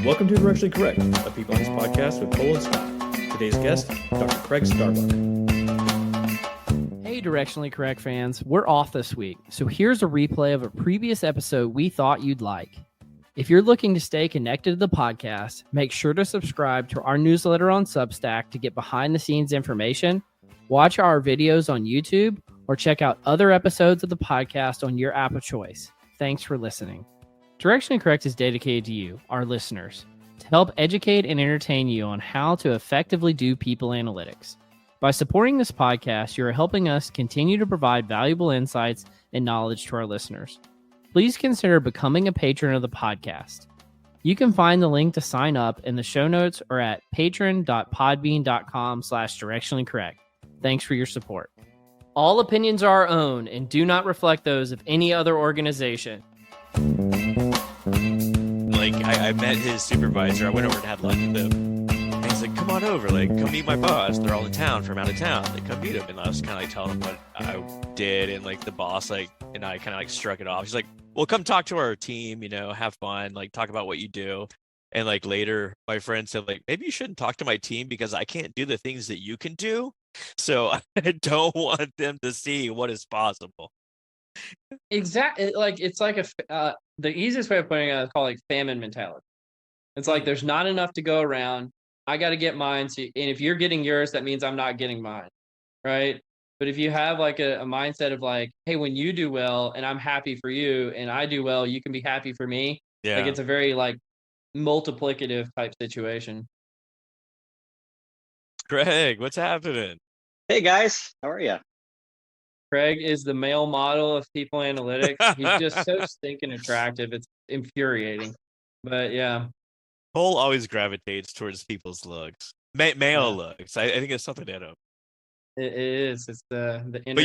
Welcome to Directionally Correct, a People Honest podcast with Cole and Scott. Today's guest, Dr. Craig Starbuck. Hey, Directionally Correct fans, we're off this week, so here's a replay of a previous episode we thought you'd like. If you're looking to stay connected to the podcast, make sure to subscribe to our newsletter on Substack to get behind-the-scenes information, watch our videos on YouTube, or check out other episodes of the podcast on your app of choice. Thanks for listening. Directionally Correct is dedicated to you, our listeners, to help educate and entertain you on how to effectively do people analytics. By supporting this podcast, you're helping us continue to provide valuable insights and knowledge to our listeners. Please consider becoming a patron of the podcast. You can find the link to sign up in the show notes or at patron.podbean.com/directionallycorrect. Thanks for your support. All opinions are our own and do not reflect those of any other organization. I met his supervisor. I went over and had lunch with him. And he's like, come on over, come meet my boss. They're all in town from out of town. Come meet him. And I was kind of telling him what I did. And the boss, and I kind of struck it off. He's like, well, come talk to our team, have fun, talk about what you do. And later my friend said, maybe you shouldn't talk to my team because I can't do the things that you can do. So I don't want them to see what is possible. Exactly. It's the easiest way of putting it is called famine mentality. It's there's not enough to go around. I got to get mine. And if you're getting yours, that means I'm not getting mine. Right. But if you have a mindset of hey, when you do well and I'm happy for you and I do well, you can be happy for me. Yeah. It's a very multiplicative type situation. Craig, what's happening? Hey guys, how are you? Craig is the male model of people analytics. He's just so stinking attractive. It's infuriating. But yeah. Cole always gravitates towards people's looks. Male looks. I think it's something in him. It is. It's the inner, but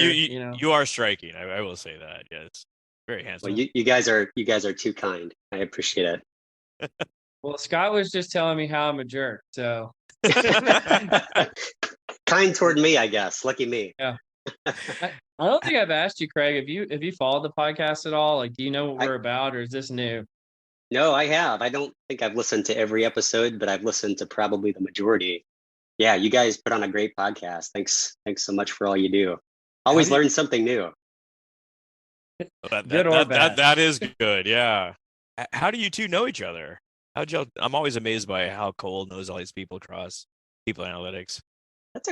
you are striking. I will say that. Yes. Very handsome. Well, you guys are too kind. I appreciate it. Well, Scott was just telling me how I'm a jerk, so kind toward me, I guess. Lucky me. Yeah. I don't think I've asked you, Craig, have you followed the podcast at all? Do you know what we're about, or is this new? No, I have. I don't think I've listened to every episode, but I've listened to probably the majority. Yeah, you guys put on a great podcast. Thanks so much for all you do. Always learn something new. Good or bad. That is good. Yeah. How do you two know each other? I'm always amazed by how Cole knows all these people across people analytics. It's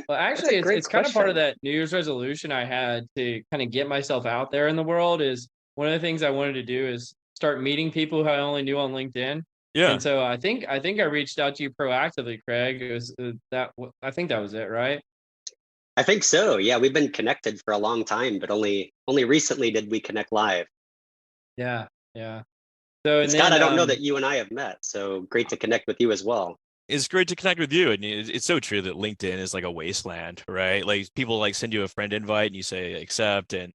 kind of part of that New Year's resolution I had to kind of get myself out there in the world. Is one of the things I wanted to do is start meeting people who I only knew on LinkedIn. Yeah. And so I think I reached out to you proactively, Craig. It was I think that was it, right? I think so. Yeah, we've been connected for a long time, but only recently did we connect live. Yeah. So Scott, I don't know that you and I have met, so great to connect with you as well. It's great to connect with you. And it's so true that LinkedIn is like a wasteland, right? People send you a friend invite and you say accept, and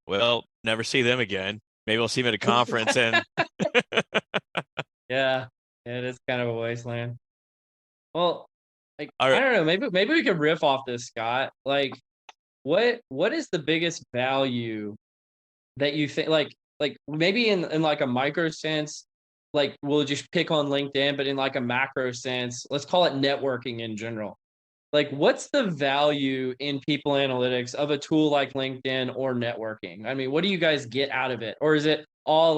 well, never see them again. Maybe I'll see them at a conference. And yeah, it is kind of a wasteland. Well, I don't know. Maybe we could riff off this, Scott. What is the biggest value that you think maybe in a micro sense? We'll just pick on LinkedIn, but in a macro sense, let's call it networking in general. What's the value in people analytics of a tool like LinkedIn or networking? I mean, what do you guys get out of it? Or is it all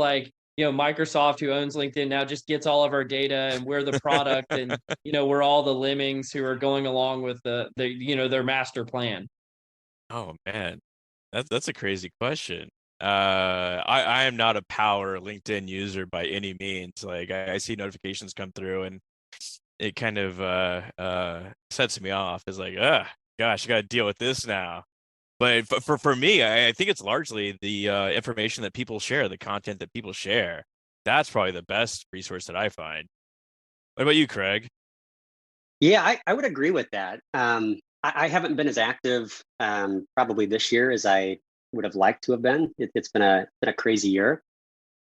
Microsoft, who owns LinkedIn now, just gets all of our data and we're the product and, we're all the lemmings who are going along with their master plan? Oh man, that's a crazy question. I am not a power LinkedIn user by any means. I see notifications come through and it kind of sets me off. It's gosh, I got to deal with this now. But for me, I think it's largely the information that people share, the content that people share. That's probably the best resource that I find. What about you, Craig? Yeah, I would agree with that. I haven't been as active probably this year as I would have liked to have been. It's been a crazy year,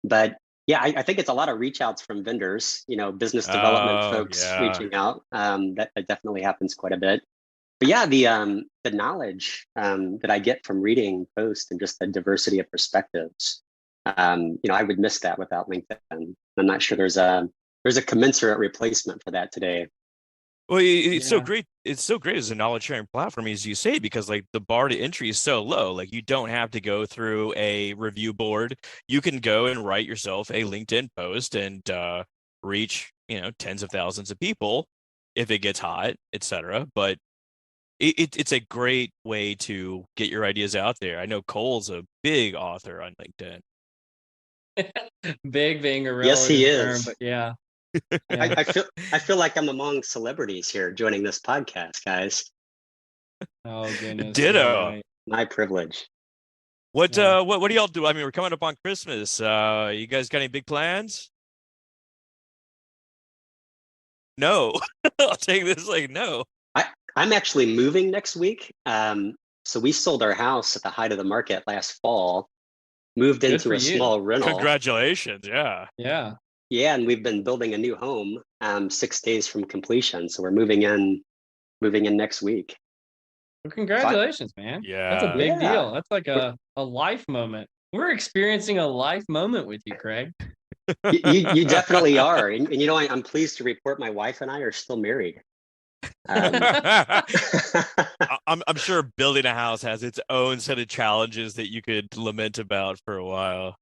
but yeah, I think it's a lot of reach outs from vendors, business development folks reaching out. That definitely happens quite a bit. But yeah, the knowledge that I get from reading posts and just the diversity of perspectives, I would miss that without LinkedIn. I'm not sure there's a there's a commensurate replacement for that today. Well, it's so Yeah. great. It's so great as a knowledge sharing platform, as you say, because like the bar to entry is so low. Like you don't have to go through a review board. You can go and write yourself a LinkedIn post and reach, tens of thousands of people if it gets hot, etc. But it's a great way to get your ideas out there. I know Cole's a big author on LinkedIn. Big being a Yes, he relative term, is. but yeah. I feel like I'm among celebrities here joining this podcast, guys. Oh goodness. Ditto. Right. My privilege. What Yeah. what do y'all do? I mean, we're coming up on Christmas. You guys got any big plans? No. I'll take this like no. I'm actually moving next week. So we sold our house at the height of the market last fall, moved Good into for a you. small rental. Congratulations. Yeah. Yeah. Yeah, and we've been building a new home 6 days from completion. So we're moving in next week. Well, congratulations, man. That's a Yeah. big Yeah. deal. That's like a life moment. We're experiencing a life moment with you, Craig. You definitely are. And I'm pleased to report my wife and I are still married. I'm sure building a house has its own set of challenges that you could lament about for a while.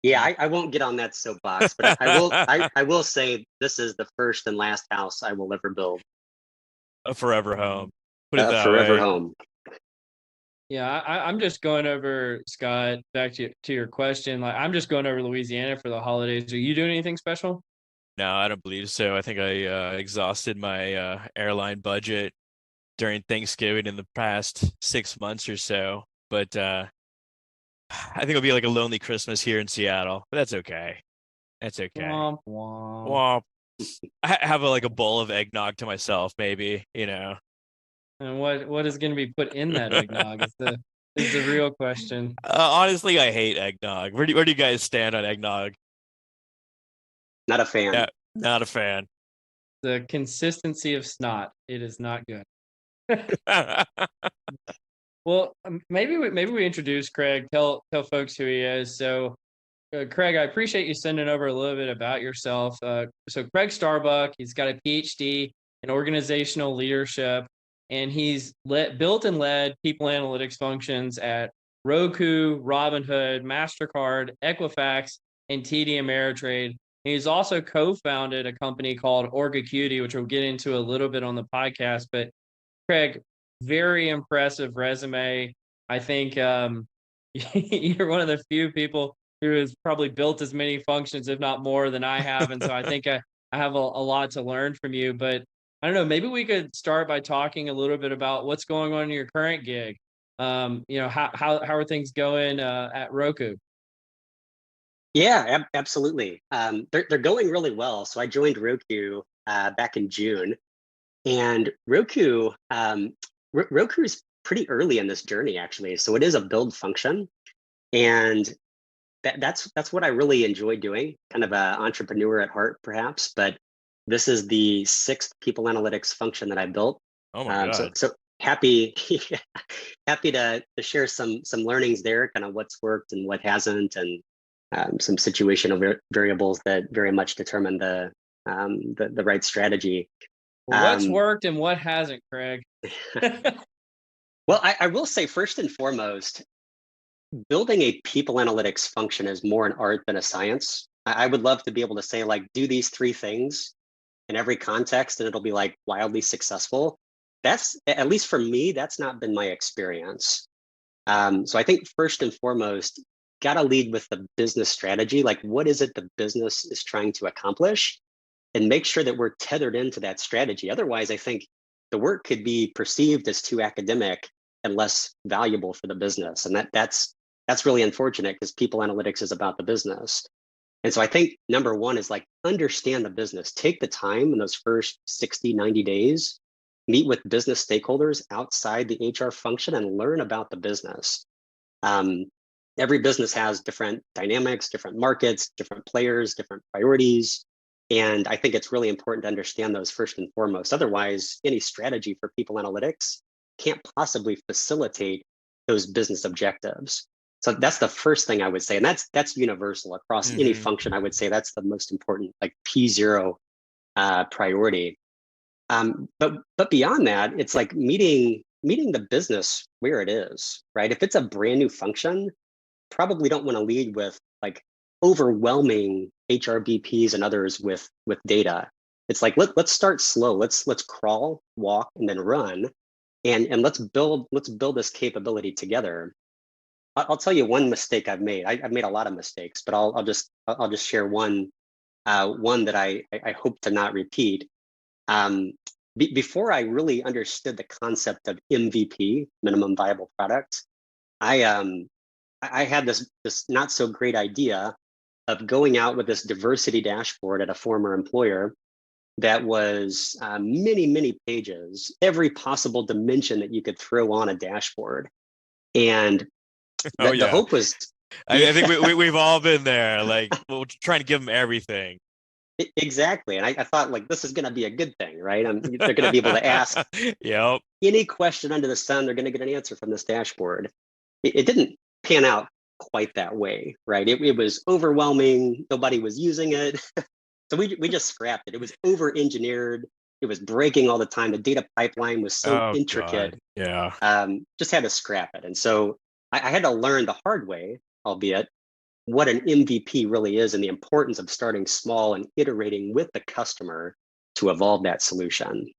Yeah, I won't get on that soapbox, but I will say this is the first and last house I will ever build. A forever home. Put it A that forever way. home. Yeah, I'm just going over, Scott, back to your question. Like, I'm just going over Louisiana for the holidays. Are you doing anything special? No, I don't believe so. I think I exhausted my airline budget during Thanksgiving in the past 6 months or so. But I think it'll be like a lonely Christmas here in Seattle. But that's okay. That's okay. Womp womp. Well, I have like a bowl of eggnog to myself, maybe. And what is going to be put in that eggnog is the real question. Honestly, I hate eggnog. Where do you guys stand on eggnog? Not a fan. Yeah, not a fan. The consistency of snot. It is not good. Well, maybe we introduce Craig. Tell folks who he is. So, Craig, I appreciate you sending over a little bit about yourself. So Craig Starbuck, he's got a PhD in organizational leadership, and he's built and led people analytics functions at Roku, Robinhood, MasterCard, Equifax, and TD Ameritrade. And he's also co-founded a company called Orgacuity, which we'll get into a little bit on the podcast. But Craig, very impressive resume. I think you're one of the few people who has probably built as many functions, if not more, than I have. And so I think I have a lot to learn from you. But I don't know, maybe we could start by talking a little bit about what's going on in your current gig. How are things going at Roku? Yeah, absolutely. They're going really well. So I joined Roku back in June, and Roku is pretty early in this journey, actually. So it is a build function, and that's what I really enjoy doing. Kind of an entrepreneur at heart, perhaps. But this is the 6th people analytics function that I built. Oh my So God. so happy to share some learnings there, kind of what's worked and what hasn't, and some situational variables that very much determine the right strategy. What's worked and what hasn't, Craig? Well, I will say first and foremost, building a people analytics function is more an art than a science. I would love to be able to say, like, do these 3 things in every context and it'll be like wildly successful. That's, at least for me, that's not been my experience. So I think first and foremost, got to lead with the business strategy. Like, what is it the business is trying to accomplish? And make sure that we're tethered into that strategy. Otherwise, I think the work could be perceived as too academic and less valuable for the business. And that's really unfortunate, because people analytics is about the business. And so I think number one is, like, understand the business. Take the time in those first 60, 90 days, meet with business stakeholders outside the HR function and learn about the business. Every business has different dynamics, different markets, different players, different priorities. And I think it's really important to understand those first and foremost. Otherwise, any strategy for people analytics can't possibly facilitate those business objectives. So that's the first thing I would say, and that's universal across any Mm-hmm. function. I would say that's the most important, like P0 priority. But beyond that, it's like meeting the business where it is, right? If it's a brand new function, probably don't want to lead with like overwhelming HRBPs and others with data. It's like let's start slow. Let's crawl, walk, and then run, and let's build this capability together. I'll tell you one mistake I've made. I've made a lot of mistakes, but I'll just share one that I hope to not repeat. Um, Before I really understood the concept of MVP, minimum viable product, I had this not so great idea of going out with this diversity dashboard at a former employer that was many pages, every possible dimension that you could throw on a dashboard, and Oh the yeah. hope was, I think yeah, we've all been there. Like we're trying to give them everything. exactly. And I thought like this is going to be a good thing, right? They're going to be able to ask Yep. any question under the sun. They're going to get an answer from this dashboard. It didn't pan out quite that way, right? It was overwhelming. Nobody was using it. So we just scrapped it. It was over engineered. It was breaking all the time. The data pipeline was so Oh intricate. God. Yeah. Just had to scrap it. And so I had to learn the hard way, albeit, what an MVP really is and the importance of starting small and iterating with the customer to evolve that solution.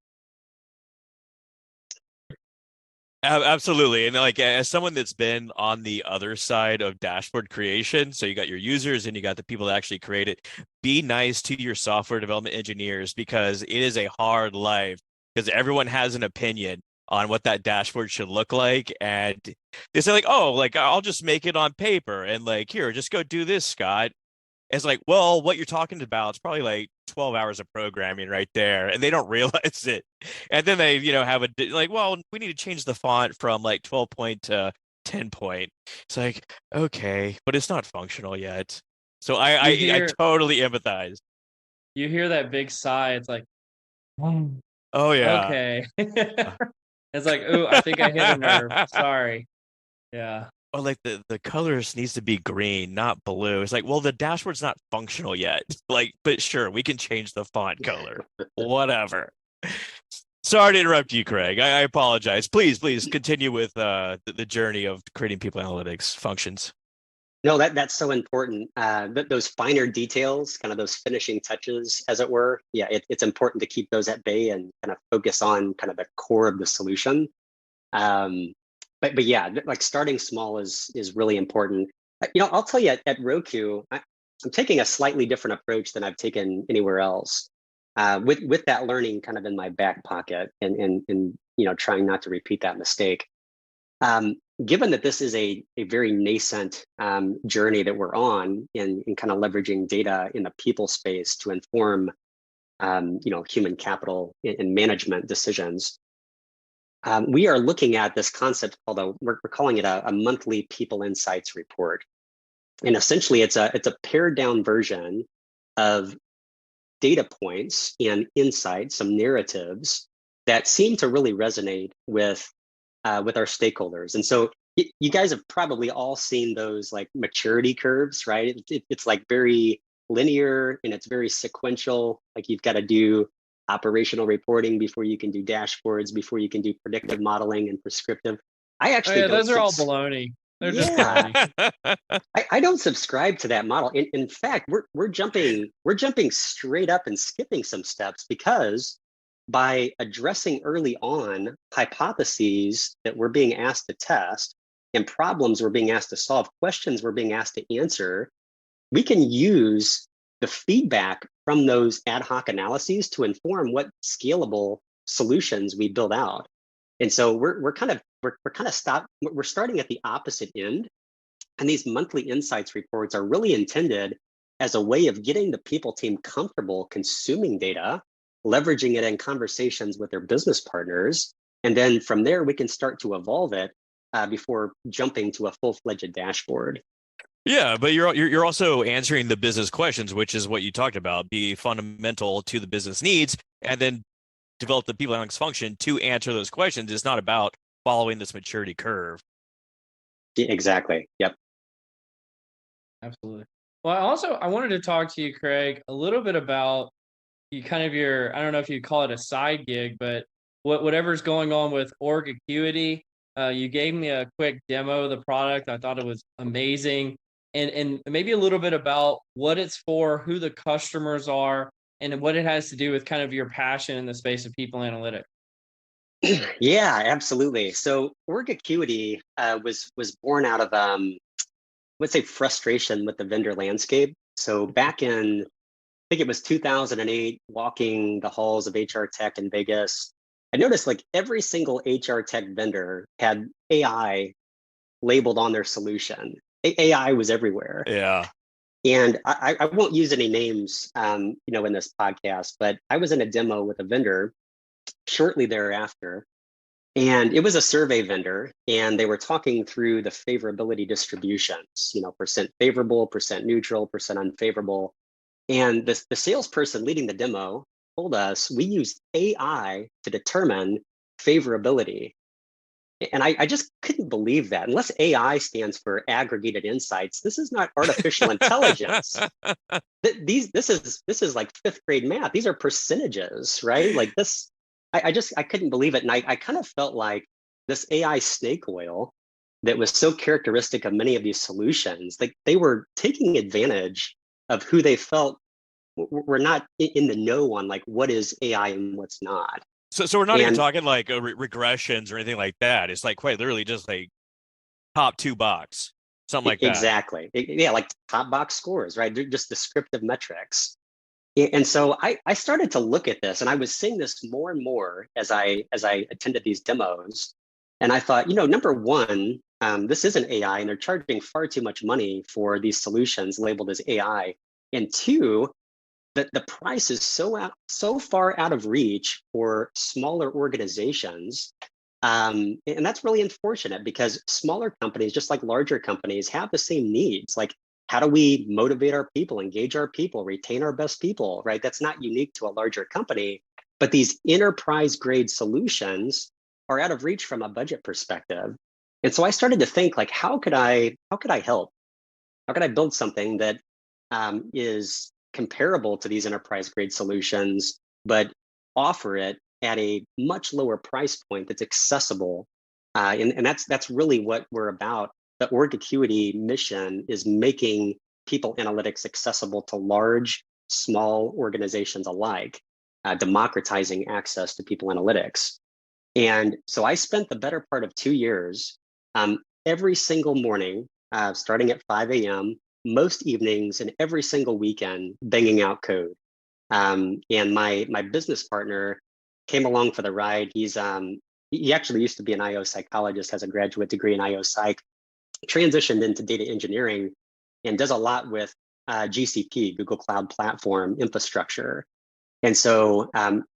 Absolutely. And like as someone that's been on the other side of dashboard creation, so you got your users and you got the people that actually create it, be nice to your software development engineers because it is a hard life because everyone has an opinion on what that dashboard should look like. And they say like, oh, like I'll just make it on paper and like, here, just go do this, Scott. It's like, well, what you're talking about is probably like 12 hours of programming right there, and they don't realize it. And then they, have like, well, we need to change the font from like 12 point to 10 point. It's like, okay, but it's not functional yet. So I You I hear totally empathize. you hear that big sigh. It's like, Oh yeah. okay. It's like, ooh, I think I hit a nerve. Sorry. Yeah. Or like the colors needs to be green, not blue. It's like, well, the dashboard's not functional yet. Like, but sure, we can change the font color. Whatever. Sorry to interrupt you, Craig. I apologize. Please continue with the journey of creating people analytics functions. No, that's so important. Those finer details, kind of those finishing touches, as it were. Yeah, it's important to keep those at bay and kind of focus on kind of the core of the solution. But yeah, like starting small is really important. I'll tell you at Roku, I'm taking a slightly different approach than I've taken anywhere else. With that learning kind of in my back pocket and trying not to repeat that mistake. Given that this is a very nascent journey that we're on in kind of leveraging data in the people space to inform human capital and management decisions, we are looking at this concept called we're calling it a monthly people insights report. And essentially it's a pared down version of data points and insights, some narratives that seem to really resonate with our stakeholders. And so you guys have probably all seen those like maturity curves, right? It's like very linear and it's very sequential. Like you've got to do operational reporting before you can do dashboards, before you can do predictive modeling and prescriptive. I Oh actually yeah, don't those are all baloney. They're just Yeah, baloney. I don't subscribe to that model. In fact, we're jumping straight up and skipping some steps because by addressing early on hypotheses that we're being asked to test and problems we're being asked to solve, questions we're being asked to answer, we can use the feedback from those ad hoc analyses to inform what scalable solutions we build out. And so we're starting at the opposite end. And these monthly insights reports are really intended as a way of getting the people team comfortable consuming data, leveraging it in conversations with their business partners. And then from there, we can start to evolve it before jumping to a full-fledged dashboard. Yeah, but you're also answering the business questions, which is what you talked about, be fundamental to the business needs, and then develop the people analytics function to answer those questions. It's not about following this maturity curve. Exactly. Yep. Absolutely. Well, I wanted to talk to you, Craig, a little bit about you kind of your, I don't know if you'd call it a side gig, but whatever's going on with Org Acuity. You gave me a quick demo of the product. I thought it was amazing. And maybe a little bit about what it's for, who the customers are, and what it has to do with kind of your passion in the space of people analytics. Yeah, absolutely. So Org Acuity was born out of let's say frustration with the vendor landscape. So back in, I think it was 2008, walking the halls of HR tech in Vegas, I noticed like every single HR tech vendor had AI labeled on their solution. AI was everywhere. Yeah. And I won't use any names, in this podcast, but I was in a demo with a vendor shortly thereafter, and it was a survey vendor, and they were talking through the favorability distributions, percent favorable, percent neutral, percent unfavorable. And the salesperson leading the demo told us we use AI to determine favorability. And I just couldn't believe that. Unless AI stands for aggregated insights, this is not artificial intelligence. This is like fifth grade math. These are percentages, right? Like this, I couldn't believe it. And I kind of felt like this AI snake oil that was so characteristic of many of these solutions, like they were taking advantage of who they felt were not in the know on like what is AI and what's not. So we're not even And talking like regressions or anything like that. It's like quite literally just like top two box, something like that. exactly. Yeah, like top box scores, right? They're just descriptive metrics. And so I started to look at this, and I was seeing this more and more as I attended these demos. And I thought, number one, this isn't AI, and they're charging far too much money for these solutions labeled as AI. And two, that the price is so far out of reach for smaller organizations. And that's really unfortunate because smaller companies, just like larger companies, have the same needs. Like, how do we motivate our people, engage our people, retain our best people, right? That's not unique to a larger company. But these enterprise grade solutions are out of reach from a budget perspective. And so I started to think like, how could I help? How could I build something that is comparable to these enterprise grade solutions, but offer it at a much lower price point that's accessible? And that's really what we're about. The Org Acuity mission is making people analytics accessible to large, small organizations alike, democratizing access to people analytics. And so I spent the better part of 2 years every single morning, starting at 5 a.m., most evenings, and every single weekend, banging out code. And my business partner came along for the ride. He actually used to be an IO psychologist, has a graduate degree in IO psych, transitioned into data engineering, and does a lot with GCP, Google Cloud Platform infrastructure. And so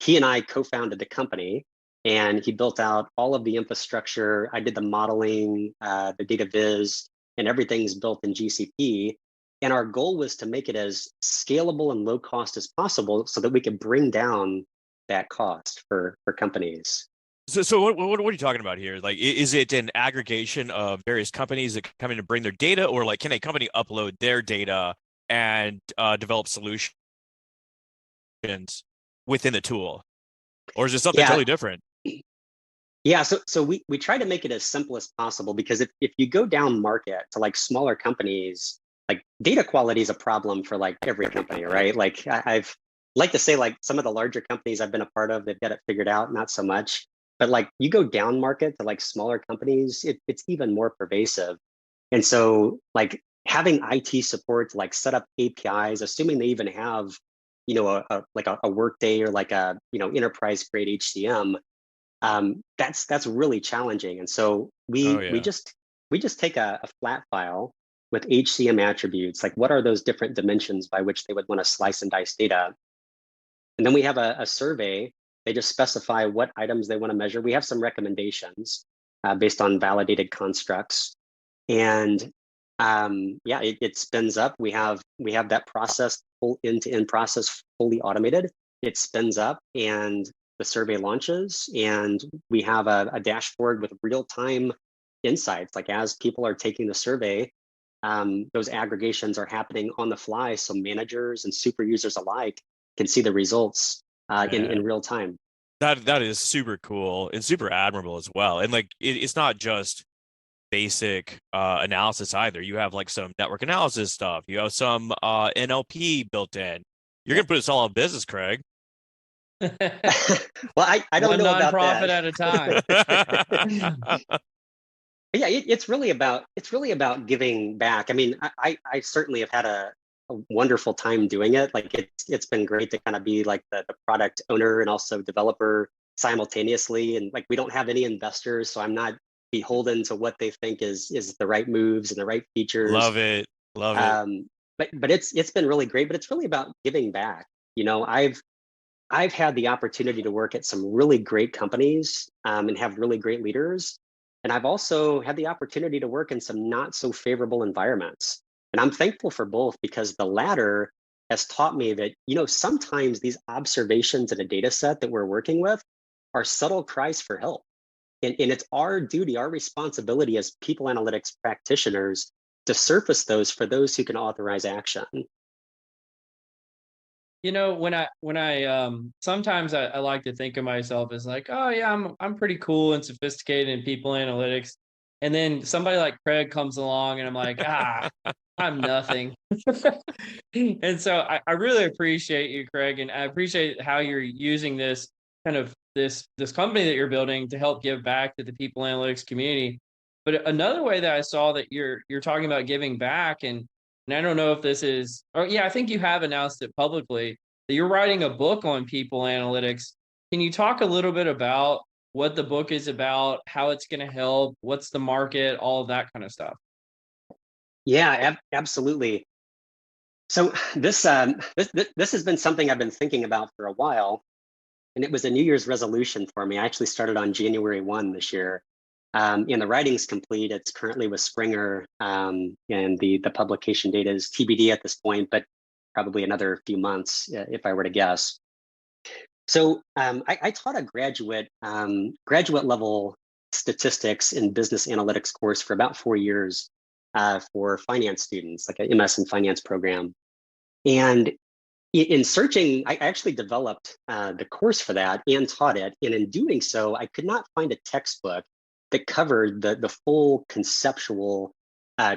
he and I co-founded the company, and he built out all of the infrastructure. I did the modeling, the data viz, and everything's built in GCP. And our goal was to make it as scalable and low cost as possible so that we could bring down that cost for companies. So what are you talking about here? Like, is it an aggregation of various companies that come in to bring their data, or like, can a company upload their data and develop solutions within the tool, or is it something Yeah, totally different? yeah. So we try to make it as simple as possible because if you go down market to like smaller companies, like data quality is a problem for like every company, right? Like I've like to say like some of the larger companies I've been a part of, they've got it figured out, not so much. But like you go down market to like smaller companies, it's even more pervasive. And so like having IT support to like set up APIs, assuming they even have, a Workday or like a, enterprise grade HCM, that's really challenging. And so Oh we yeah. just take a flat file with HCM attributes, like what are those different dimensions by which they would want to slice and dice data. And then we have a survey. They just specify what items they want to measure. We have some recommendations based on validated constructs. And yeah, it spins up. We have that process, full end-to-end process, fully automated. It spins up and the survey launches, and we have a dashboard with real-time insights. Like as people are taking the survey, those aggregations are happening on the fly, so managers and super users alike can see the results in real time. That is super cool and super admirable as well. And like it's not just basic analysis either. You have like some network analysis stuff. You have some NLP built in. You're gonna put us all in business, Craig. Well, I don't One know about nonprofit that. at a time. Yeah, it's really about giving back. I mean, I certainly have had a wonderful time doing it. Like it's been great to kind of be like the product owner and also developer simultaneously. And like we don't have any investors, so I'm not beholden to what they think is the right moves and the right features. Love it. But it's been really great. But it's really about giving back. You know, I've had the opportunity to work at some really great companies and have really great leaders. And I've also had the opportunity to work in some not so favorable environments. And I'm thankful for both, because the latter has taught me that, you know, sometimes these observations in a data set that we're working with are subtle cries for help. And it's our duty, our responsibility as people analytics practitioners to surface those for those who can authorize action. You know, when I sometimes I like to think of myself as like, oh yeah, I'm pretty cool and sophisticated in people analytics. And then somebody like Craig comes along and I'm like, I'm nothing. And so I really appreciate you, Craig, and I appreciate how you're using this kind of this company that you're building to help give back to the people analytics community. But another way that I saw that you're talking about giving back, and I don't know if this is, or yeah, I think you have announced it publicly that you're writing a book on people analytics. Can you talk a little bit about what the book is about, how it's going to help, what's the market, all of that kind of stuff? Yeah, absolutely. So this has been something I've been thinking about for a while, and it was a New Year's resolution for me. I actually started on January 1 this year. And the writing's complete. It's currently with Springer, and the publication date is TBD at this point, but probably another few months if I were to guess. So I taught a graduate level statistics and business analytics course for about 4 years for finance students, like an MS in finance program. And in searching, I actually developed the course for that and taught it. And in doing so, I could not find a textbook that covered the full conceptual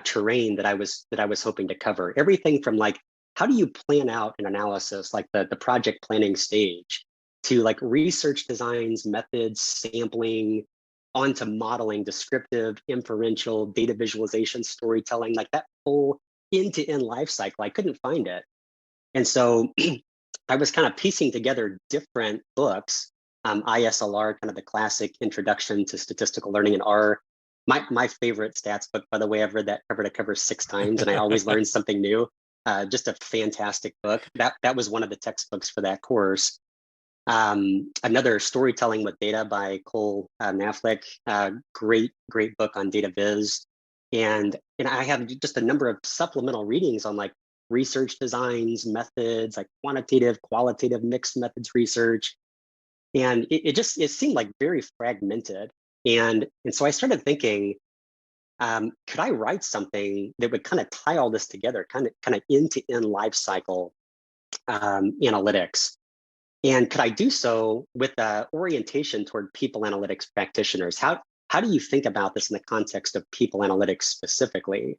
terrain that I was hoping to cover. Everything from like, how do you plan out an analysis, like the project planning stage, to like research designs, methods, sampling, onto modeling, descriptive, inferential, data visualization, storytelling, like that full end-to-end life cycle. I couldn't find it. And so I was kind of piecing together different books, ISLR, kind of the classic introduction to statistical learning in R. My favorite stats book, by the way, I've read that cover to cover 6 times, and I always learn something new. Just a fantastic book. That was one of the textbooks for that course. Another, Storytelling with Data by Cole Knaflick, great book on data viz. And I have just a number of supplemental readings on like research designs, methods, like quantitative, qualitative, mixed methods research. And it seemed like very fragmented. And so I started thinking, could I write something that would kind of tie all this together, kind of end-to-end life cycle analytics? And could I do so with orientation toward people analytics practitioners? How do you think about this in the context of people analytics specifically?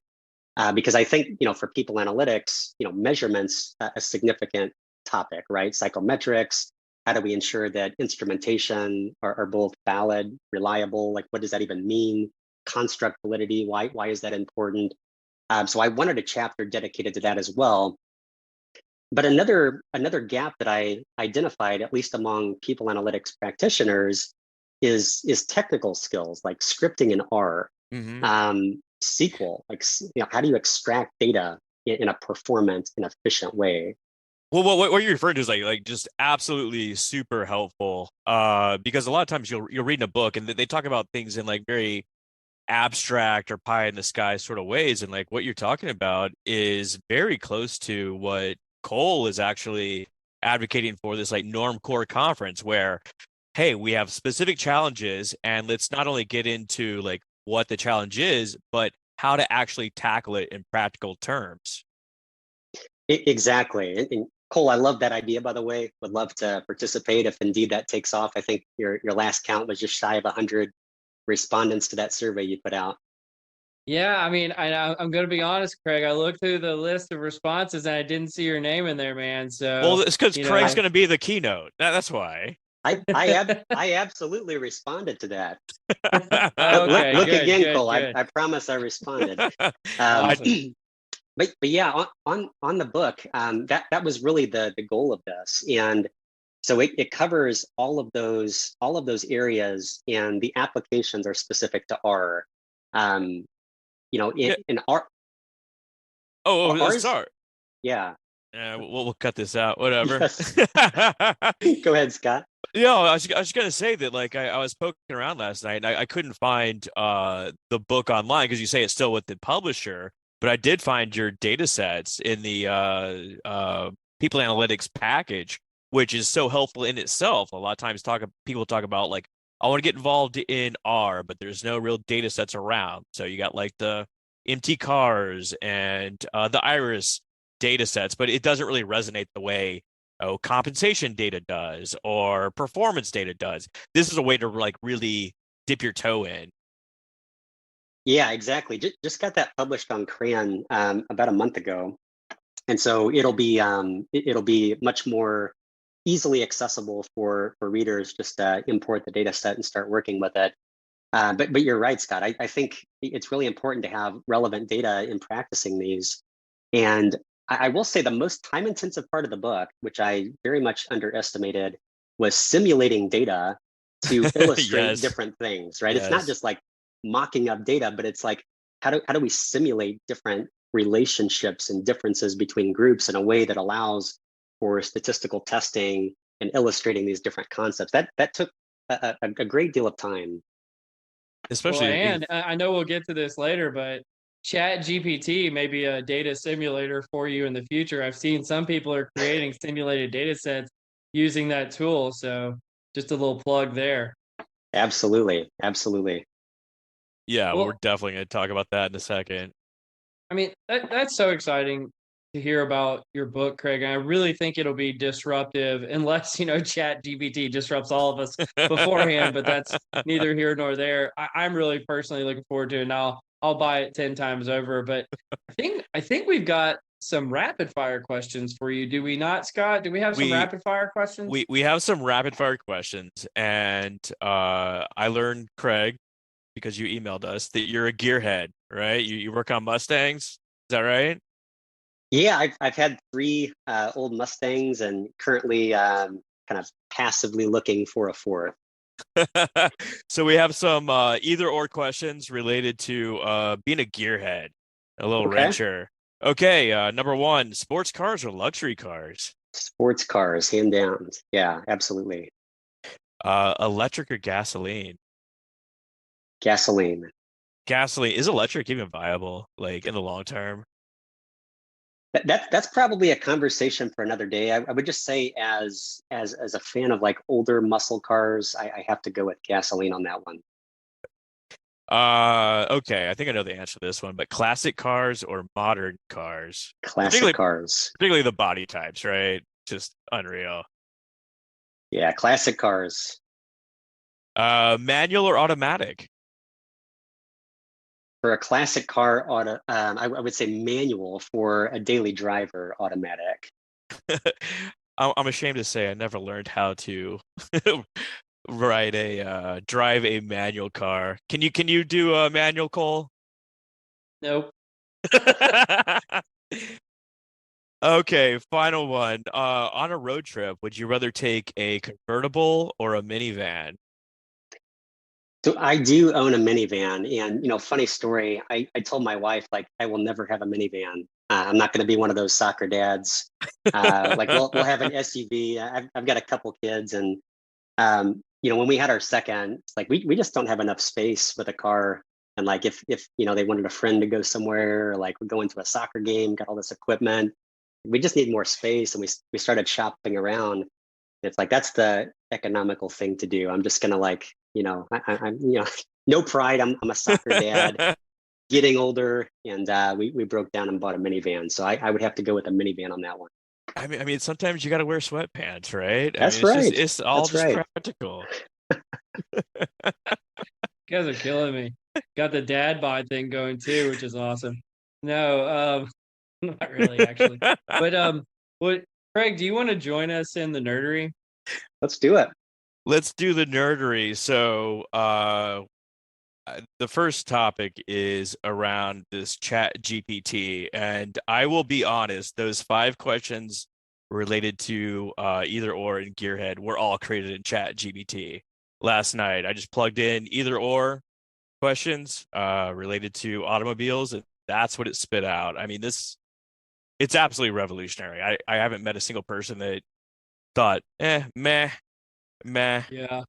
Because I think, you know, for people analytics, you know, measurement's a significant topic, right? Psychometrics. How do we ensure that instrumentation are both valid, reliable? Like, what does that even mean? Construct validity. Why is that important? So I wanted a chapter dedicated to that as well. But another gap that I identified, at least among people analytics practitioners, is technical skills like scripting in R. Mm-hmm. SQL, like, you know, how do you extract data in a performant and efficient way? Well, what you're referring to is like just absolutely super helpful. Because a lot of times you'll read in a book and they talk about things in like very abstract or pie in the sky sort of ways, and like what you're talking about is very close to what Cole is actually advocating for, this like norm core conference where, hey, we have specific challenges and let's not only get into like what the challenge is, but how to actually tackle it in practical terms. Exactly. And Cole, I love that idea, by the way. Would love to participate if indeed that takes off. I think your last count was just shy of 100 respondents to that survey you put out. Yeah, I mean, I'm going to be honest, Craig. I looked through the list of responses and I didn't see your name in there, man. So, Well, it's because Craig's know, going to be the keynote. That's why. I absolutely responded to that. okay, Look good, again, good, Cole. good. I promise I responded. Awesome. But yeah, on the book, that was really the goal of this, and so it covers all of those areas, and the applications are specific to R. Um, you know, Yeah. in R, R's, Sorry. yeah. We'll cut this out. Whatever. Yes. Go ahead, Scott. Yeah, I was gonna say that like I was poking around last night and I couldn't find the book online because you say it's still with the publisher, but I did find your data sets in the people analytics package, which is so helpful in itself. A lot of times people talk about like I want to get involved in R, but there's no real data sets around. So you got like the MT cars and the Iris data sets, but it doesn't really resonate the way compensation data does or performance data does. This is a way to like really dip your toe in. Yeah, exactly. Just got that published on Crayon about a month ago, and so it'll be much more easily accessible for readers just to import the data set and start working with it. But you're right, Scott. I think it's really important to have relevant data in practicing these. And I will say the most time intensive part of the book, which I very much underestimated, was simulating data to illustrate Yes. different things, right? It's not Yes. just like mocking up data, but it's like how do we simulate different relationships and differences between groups in a way that allows for statistical testing and illustrating these different concepts. That took a great deal of time. Well, Especially and I know we'll get to this later, but ChatGPT may be a data simulator for you in the future. I've seen some people are creating simulated data sets using that tool. So just a little plug there. Absolutely, absolutely. yeah, we're Well, definitely going to talk about that in a second. I mean, that's so exciting to hear about your book, Craig. And I really think it'll be disruptive unless, Chat GPT disrupts all of us beforehand, but that's neither here nor there. I'm really personally looking forward to it. And I'll buy it 10 times over. But I think we've got some rapid fire questions for you. Do we not, Scott? Do we have some we rapid fire questions? we have some rapid fire questions, and I learned, Craig, because you emailed us that you're a gearhead, right? You work on Mustangs. Is that right? Yeah, I've had three old Mustangs and currently kind of passively looking for a fourth. So we have some either or questions related to being a gearhead, a little Okay. wrencher. Okay, number one, sports cars or luxury cars? Sports cars, hand down. Yeah, absolutely. Electric or gasoline? Gasoline. Gasoline. Is electric even viable, like in the long term? That's probably a conversation for another day. I would just say as a fan of like older muscle cars, I have to go with gasoline on that one. Okay, I think I know the answer to this one, but classic cars or modern cars? Classic Particularly cars. particularly the body types, right? Just unreal. Yeah, classic cars. Manual or automatic? For a classic car, I would say manual. For a daily driver, automatic. I'm ashamed to say I never learned how to drive a manual car. Can you do a manual, Cole? Nope. Okay, final one. On a road trip, would you rather take a convertible or a minivan? So I do own a minivan, and funny story. I told my wife like I will never have a minivan. I'm not going to be one of those soccer dads. Like we'll have an SUV. I've got a couple kids, and when we had our second, it's like we just don't have enough space with a car. And like if they wanted a friend to go somewhere, or like we're going to a soccer game, got all this equipment, we just need more space. And we started shopping around. It's like that's the economical thing to do. I'm just gonna like, I'm no pride. I'm a soccer dad. getting older, and we broke down and bought a minivan. So I would have to go with a minivan on that one. I mean, sometimes you got to wear sweatpants, right? I mean, That's it's just right. it's all That's just right. practical. You guys are killing me. Got the dad bod thing going too, which is awesome. No, not really actually. But what Craig, do you want to join us in the nerdery? Let's do it. Let's do the nerdery. So, the first topic is around this Chat GPT, and I will be honest, those 5 questions related to either or in Gearhead were all created in Chat GPT last night. I just plugged in either or questions related to automobiles, and that's what it spit out. I mean, it's absolutely revolutionary. I haven't met a single person that thought, meh, meh. Yeah.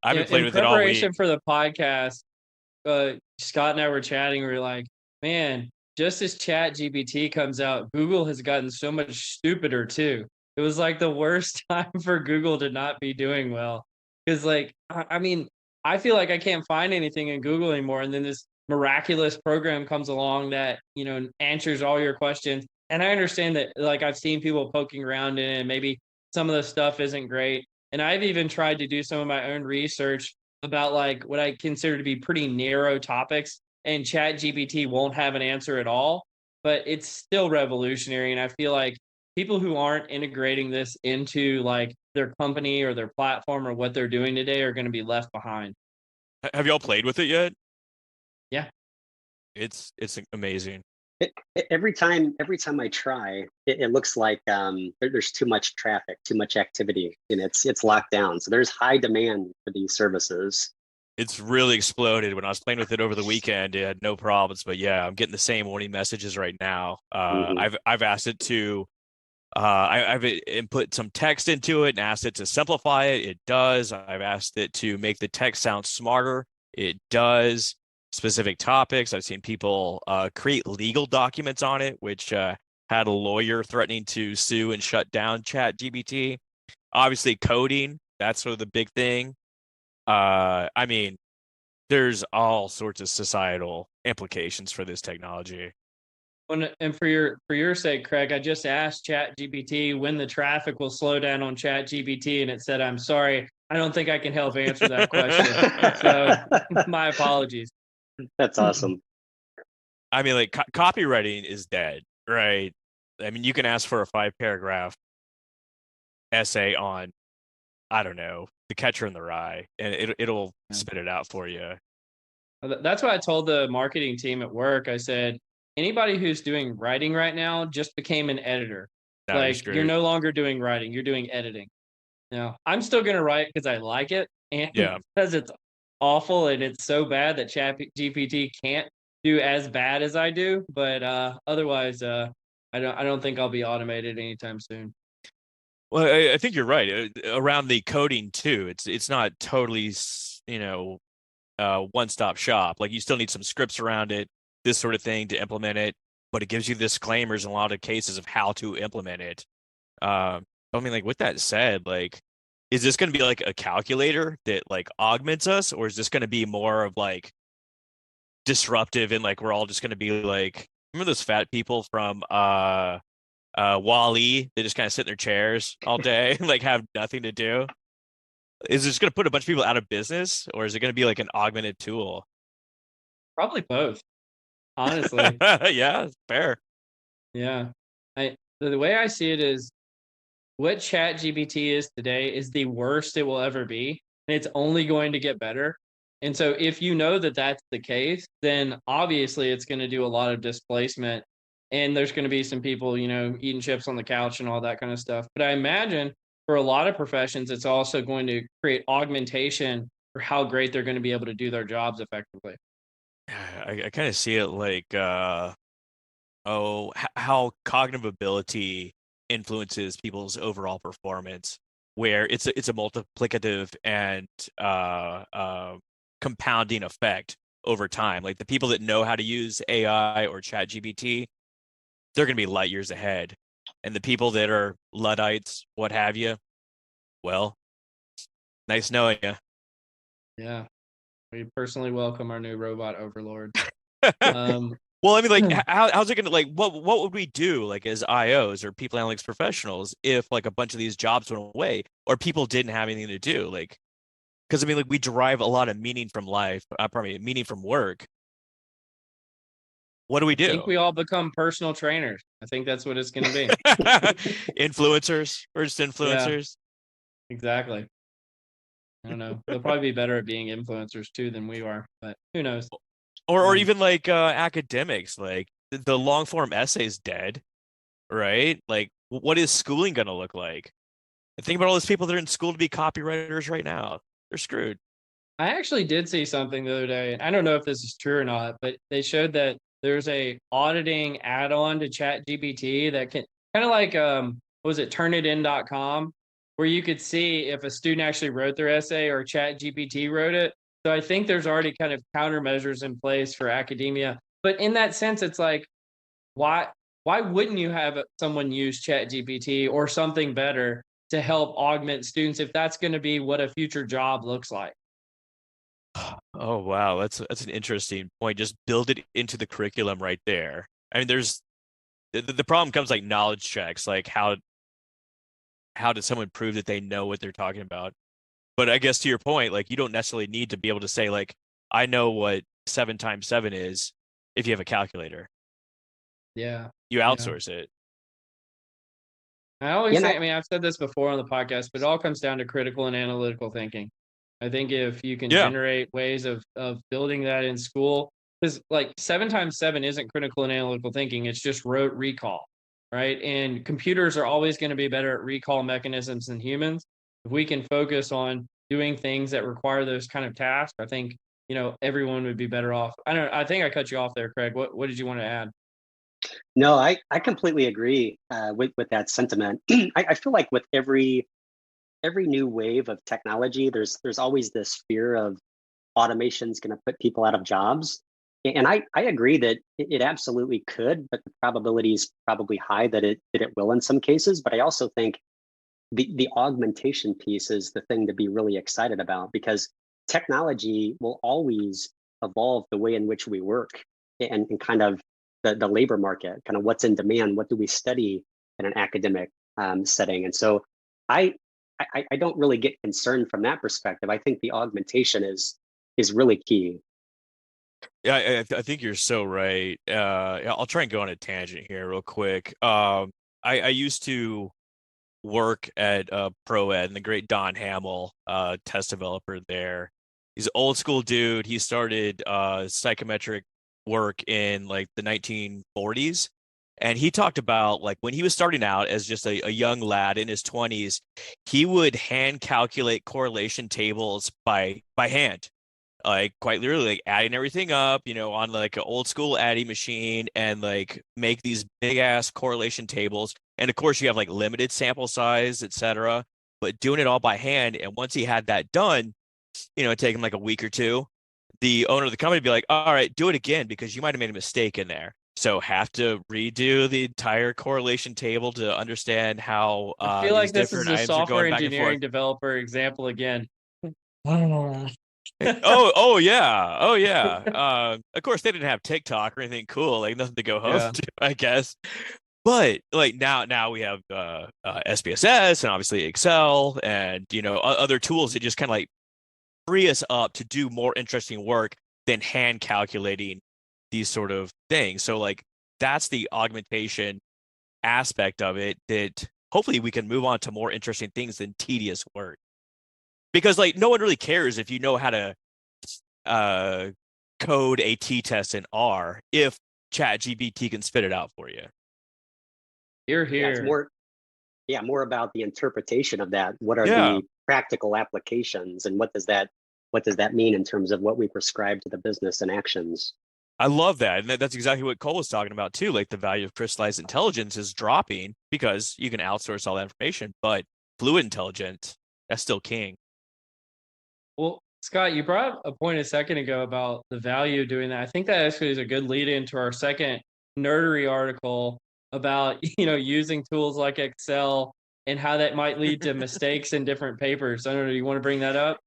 I've been playing In with it all preparation week. for the podcast, Scott and I were chatting. We were like, man, just as Chat GPT comes out, Google has gotten so much stupider too. It was like the worst time for Google to not be doing well. Because, like, I mean, I feel like I can't find anything in Google anymore. And then this miraculous program comes along that, answers all your questions. And I understand that, like, I've seen people poking around in it, and maybe some of the stuff isn't great. And I've even tried to do some of my own research about like what I consider to be pretty narrow topics, and Chat GPT won't have an answer at all, but it's still revolutionary. And I feel like people who aren't integrating this into like their company or their platform or what they're doing today are going to be left behind. Have y'all played with it yet? Yeah. It's amazing. Every time I try, it looks like there's too much traffic, too much activity, and it's locked down. So there's high demand for these services. It's really exploded. When I was playing with it over the weekend, it had no problems. But yeah, I'm getting the same warning messages right now. Mhm. I've asked it to I've input some text into it and asked it to simplify it. It does. I've asked it to make the text sound smarter. It does. Specific topics. I've seen people create legal documents on it, which had a lawyer threatening to sue and shut down ChatGPT. Obviously, coding. That's sort of the big thing. I mean, there's all sorts of societal implications for this technology. And for your sake, Craig, I just asked Chat GPT when the traffic will slow down on Chat GPT, and it said, "I'm sorry, I don't think I can help answer that question." So my apologies. That's awesome. I mean, like copywriting is dead, right? I mean, you can ask for a 5 paragraph essay on, I don't know, The Catcher in the Rye, and it'll spit it out for you. That's what I told the marketing team at work. I said, anybody who's doing writing right now just became an editor. That is Like, you're great. no longer doing writing, you're doing editing. Now, I'm still going to write because I like it and Yeah. because it's awful and it's so bad that Chat GPT can't do as bad as I do. But otherwise, I don't think I'll be automated anytime soon. Well, I think you're right. Around the coding too, it's not totally, one-stop shop. Like you still need some scripts around it, this sort of thing to implement it, but it gives you disclaimers in a lot of cases of how to implement it. I mean, like with that said, like, is this going to be like a calculator that like augments us, or is this going to be more of like disruptive and like we're all just going to be like, remember those fat people from Wall-E? They just kind of sit in their chairs all day, like have nothing to do. Is this going to put a bunch of people out of business, or is it going to be like an augmented tool? Probably both, honestly. Yeah, fair. Yeah. The way I see it is what Chat GPT is today is the worst it will ever be, and it's only going to get better. And so if you know that that's the case, then obviously it's going to do a lot of displacement, and there's going to be some people, eating chips on the couch and all that kind of stuff. But I imagine for a lot of professions, it's also going to create augmentation for how great they're going to be able to do their jobs effectively. I kind of see it like how cognitive ability influences people's overall performance, where it's a multiplicative and compounding effect over time. Like the people that know how to use AI or Chat GPT, they're going to be light years ahead, and the people that are Luddites, what have you, well, nice knowing you. Yeah. We personally welcome our new robot overlord. Well, I mean, like, how's it gonna like what would we do like as IOs or people analytics professionals if like a bunch of these jobs went away or people didn't have anything to do? Like, because I mean, like, we derive a lot of meaning from life, pardon me, meaning from work. What do we I think do? we all become personal trainers. I think that's what it's going to be. Influencers, we're just Yeah, influencers. exactly. I don't know. They'll probably be better at being influencers too than we are, but who knows? Or even like academics, like the long form essay is dead, right? Like, what is schooling gonna look like? And think about all those people that are in school to be copywriters right now. They're screwed. I actually did see something the other day. I don't know if this is true or not, but they showed that there's a auditing add-on to ChatGPT that can kind of like what was it turnitin.com, where you could see if a student actually wrote their essay or ChatGPT wrote it. So I think there's already kind of countermeasures in place for academia. But in that sense, it's like why why wouldn't you have someone use ChatGPT or something better to help augment students if that's going to be what a future job looks like? Oh wow, that's an interesting point. Just build it into the curriculum right there. I mean, there's the problem comes like knowledge checks, like how does someone prove that they know what they're talking about? But I guess to your point, like you don't necessarily need to be able to say like I know what 7 times 7 is if you have a calculator. Yeah. You Yeah. outsource it. I always You say, know, I mean, I've said this before on the podcast, but it all comes down to critical and analytical thinking. I think if you can Yeah. generate ways of building that in school, because like 7 times 7 isn't critical and analytical thinking, it's just rote recall, right? And computers are always going to be better at recall mechanisms than humans. If we can focus on doing things that require those kind of tasks, I think, everyone would be better off. I think I cut you off there, Craig. What did you want to add? no, I completely agree with that sentiment. I feel like with every new wave of technology, there's always this fear of automation is going to put people out of jobs. And I agree that it absolutely could, but the probability is probably high that it will in some cases. But I also think the augmentation piece is the thing to be really excited about because technology will always evolve the way in which we work and kind of the labor market, kind of what's in demand, what do we study in an academic setting. And so I, I don't really get concerned from that perspective. I think the augmentation is really key. Yeah, I think you're so right. Yeah, I'll try and go on a tangent here real quick. I used to work at Pro Ed and the great Don Hamill, test developer there. He's an old school dude. He started psychometric work in like the 1940s. And he talked about like when he was starting out as just a young lad in his 20s, he would hand calculate correlation tables by hand, like quite literally like adding everything up, on like an old school adding machine and like make these big ass correlation tables. And of course you have like limited sample size, etc. But doing it all by hand. And once he had that done, it take him like a week or two. The owner of the company would be like, all right, do it again because you might have made a mistake in there. So have to redo the entire correlation table to understand how I feel these like this is different a items are software going back and forth. engineering developer example again. Oh yeah, oh yeah. Of course they didn't have TikTok or anything cool, like nothing to go home Yeah. to, I guess. But like now we have SPSS and obviously Excel and other tools that just kind of like free us up to do more interesting work than hand calculating these sort of things. So like that's the augmentation aspect of it that hopefully we can move on to more interesting things than tedious work. Because like no one really cares if you know how to uh, code a t-test in R if ChatGPT can spit it out for you. You're Yeah, it's here. more about the interpretation of that. What are Yeah, the practical applications and what does that mean in terms of what we prescribe to the business and actions? I love that. And that's exactly what Cole was talking about too. Like the value of crystallized intelligence is dropping because you can outsource all that information, but fluid intelligence, that's still king. Well, Scott, you brought up a point a second ago about the value of doing that. I think that actually is a good lead into our second nerdery article about, using tools like Excel and how that might lead to mistakes in different papers. I don't know. Do you want to bring that up?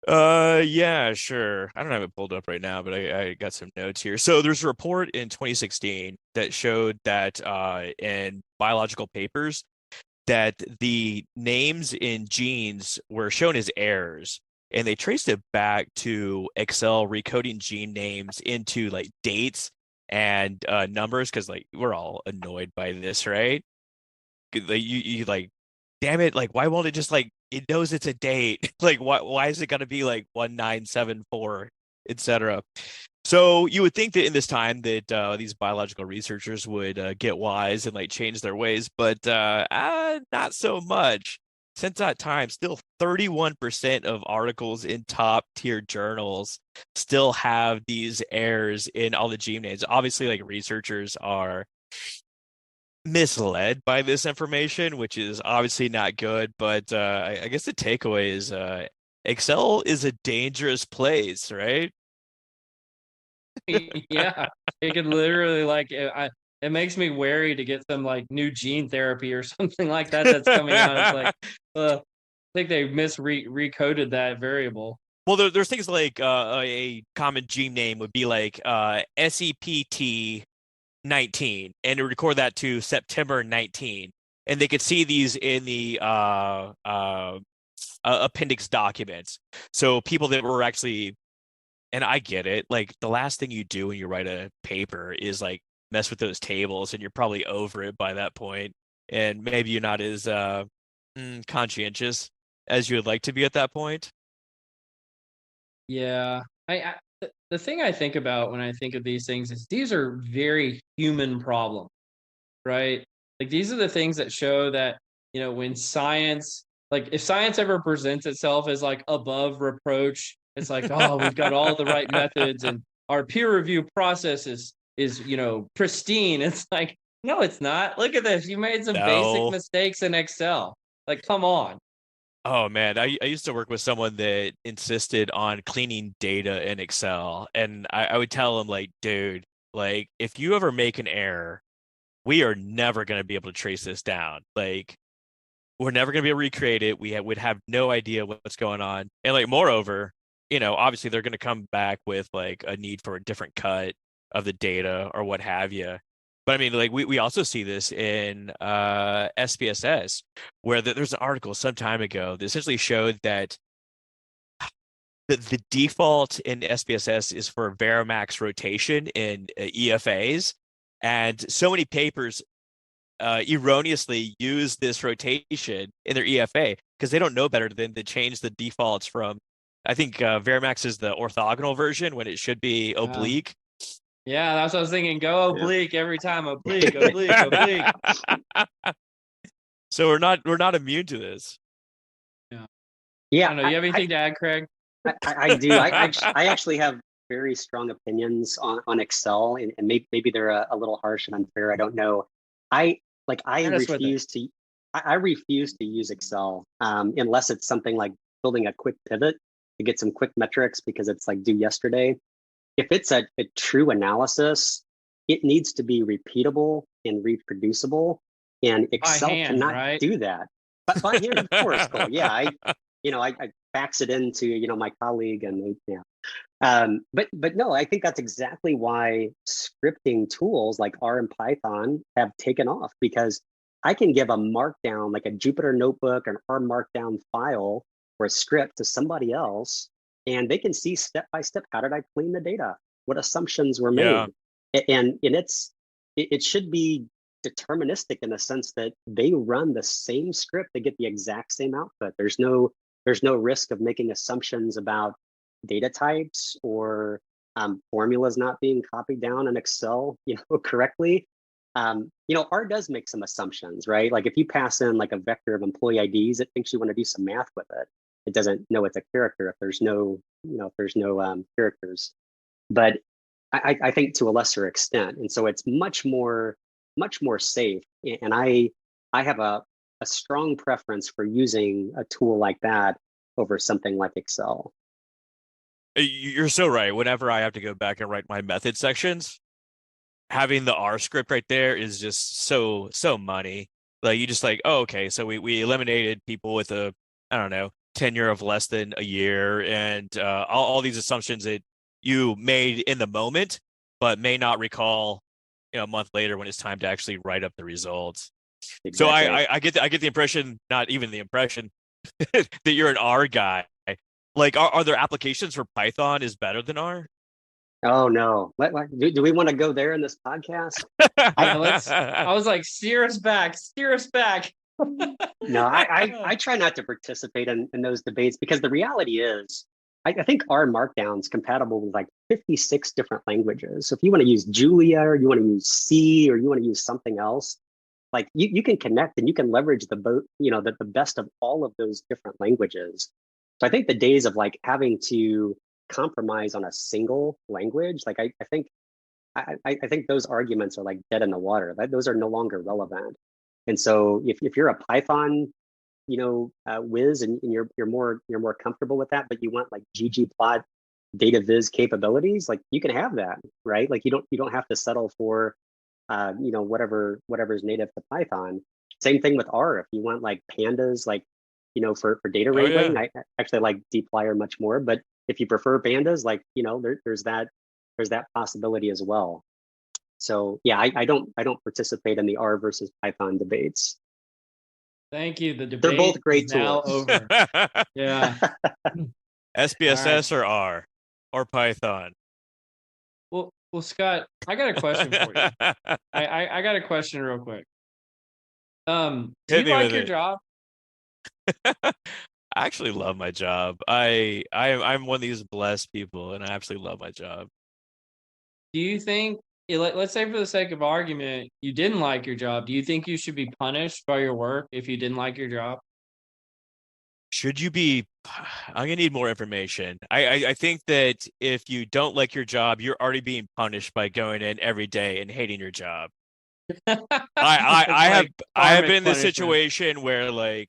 Yeah, sure. I don't have it pulled up right now, but I got some notes here. So there's a report in 2016 that showed that in biological papers that the names in genes were shown as errors, and they traced it back to Excel recoding gene names into like dates and numbers, because like we're all annoyed by this, right? Like you like, damn it, like why won't it just like it knows it's a date? Like why is it gonna be like 1974, etc. So you would think that in this time that these biological researchers would get wise and like change their ways, but not so much. Since that time, still 31% of articles in top tier journals still have these errors in all the gene names. Obviously, like researchers are misled by this information, which is obviously not good. But I guess the takeaway is Excel is a dangerous place, right? Yeah, it could literally it makes me wary to get some like new gene therapy or something like that that's coming out. It's like, I think they recoded that variable. Well, there's things like a common gene name would be like SEPT 19, and to record that to September 19, and they could see these in the appendix documents. So people that were actually, and I get it, like the last thing you do when you write a paper is like mess with those tables, and you're probably over it by that point, and maybe you're not as conscientious as you would like to be at that point. Yeah, the thing I think about when I think of these things is these are very human problems, right? Like these are the things that show that, when science, like if science ever presents itself as like above reproach, it's like, oh, we've got all the right methods and our peer review process is pristine. It's like, no, it's not. Look at this. You made some basic No. mistakes in Excel. Like, come on. Oh man, I used to work with someone that insisted on cleaning data in Excel, and I would tell him like, dude, like if you ever make an error, we are never going to be able to trace this down. Like we're never going to be able to recreate it. Would have no idea what's going on. And like, moreover, obviously they're going to come back with like a need for a different cut of the data or what have you. But I mean, like we also see this in SPSS, where there's an article some time ago that essentially showed that the default in SPSS is for Varimax rotation in EFAs. And so many papers erroneously use this rotation in their EFA because they don't know better than to change the defaults from, I think Varimax is the orthogonal version when it should be oblique. Yeah, that's what I was thinking. Go oblique every time. Oblique, oblique, oblique. So we're not immune to this. Yeah. Yeah. I don't know. You have anything to add, Craig? I do. I actually have very strong opinions on Excel, and maybe they're a little harsh and unfair. I don't know. I refuse to. I refuse to use Excel unless it's something like building a quick pivot to get some quick metrics because it's like due yesterday. If it's a true analysis, it needs to be repeatable and reproducible, and Excel cannot do that. But by hand, of course, Cole. Yeah, I fax it into my colleague, and but no, I think that's exactly why scripting tools like R and Python have taken off, because I can give a markdown, like a Jupyter notebook, an R markdown file or a script to somebody else, and they can see step by step, how did I clean the data? What assumptions were made? And it should be deterministic in the sense that they run the same script, they get the exact same output. There's no risk of making assumptions about data types or formulas not being copied down in Excel, correctly. R does make some assumptions, right? Like if you pass in like a vector of employee IDs, it thinks you want to do some math with it. It doesn't know it's a character if there's no characters. But I think to a lesser extent, and so it's much more safe. And I have a strong preference for using a tool like that over something like Excel. You're so right. Whenever I have to go back and write my method sections, having the R script right there is just so money. Like you just like, oh, okay, so we eliminated people with I don't know, tenure of less than a year, and all these assumptions that you made in the moment, but may not recall, a month later when it's time to actually write up the results. So Exactly. I get the impression, not even the impression, that you're an R guy. Like, are there applications for Python is better than R? Oh no. Do we want to go there in this podcast? Yeah, I was like, steer us back, steer us back. No, I try not to participate in those debates because the reality is, I think R Markdown's compatible with like 56 different languages. So if you want to use Julia or you want to use C or you want to use something else, like you can connect and you can leverage the boat, the best of all of those different languages. So I think the days of like having to compromise on a single language, like I think those arguments are like dead in the water. Those are no longer relevant. And so if you're a Python, whiz and you're more comfortable with that, but you want like ggplot data viz capabilities, like you can have that, right? Like you don't have to settle for whatever's native to Python. Same thing with R. If you want like pandas, like for data Oh wrangling, yeah. I actually like dplyr much more. But if you prefer pandas, like there's that possibility as well. So yeah, I don't participate in the R versus Python debates. Thank you. The They're debate both great is now tools. over. Yeah. All right. SPSS or R or Python? Well, Scott, I got a question for you. I got a question real quick. Do Hit you me like with your it. job? I actually love my job. I'm one of these blessed people, and I absolutely love my job. Do you think, let's say for the sake of argument, you didn't like your job. Do you think you should be punished by your work if you didn't like your job? Should you be? I'm gonna need more information. I think that if you don't like your job, you're already being punished by going in every day and hating your job. It's I have like I have been karmic in this punishment. situation where like,